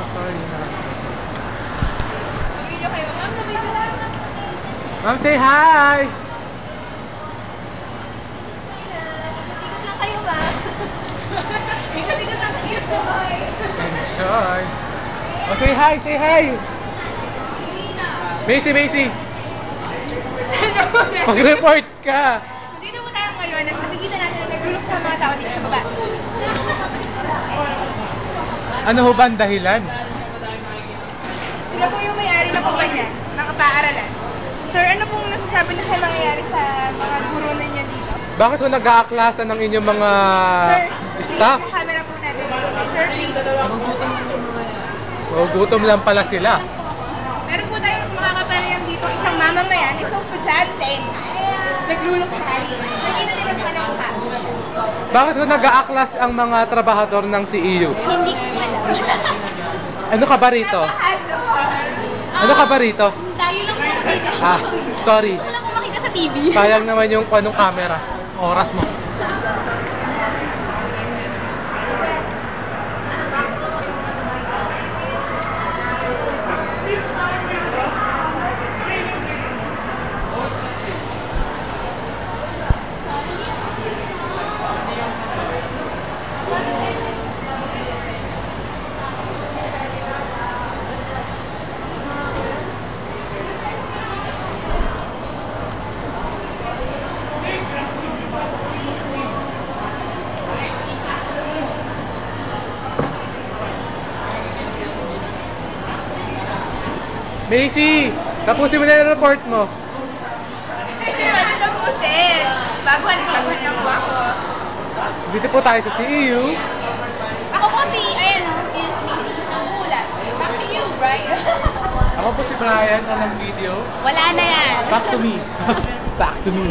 sorry na. Video kayo. Ma'am, sabi ko lang. Ma'am, say hi! Ikot lang kayo, ma'am. Ikot lang kayo. Enjoy! Oh, say hi! Say hi! Macy, Macy! Mag-report ka! Dito po tayo ngayon. Nakikita natin na naglulok sa mga tao dito sa baba. Ano ho ba ang dahilan? Sila po yung may-ari ng kumpanya, ng paaralan. Sir, ano pong nasasabi na siya nangyayari sa mga guro ninyo dito? Bakit ho nag-aaklasan ng inyong mga Sir, staff? please, yung camera po natin. Sir, please. Gutom lang pala sila. Meron po tayong makakapanayam dito, isang mamamayan, isang estudyante, naglulok sa hali. Nakita din ang kanyang mukha. Bakit ho nag-aaklas ang mga trabahador ng CEU? Hindi ko alam. Ano ka ba rito? Ano ka ba rito? Tayo lang po dito. Ah, sorry. Gusto ko lang po makita sa TV. Sayang naman yung anong camera. Oras mo. Macy, tapusin mo na yung report mo. Ano tapusin? Baguhan lang po ako. Dito po tayo sa CEU. Ako po si, ayan o, is Macy. Ang ulat. Back to you, Brian. Ako po si Brian, anong video? Wala na yan. Back to me. Back to me.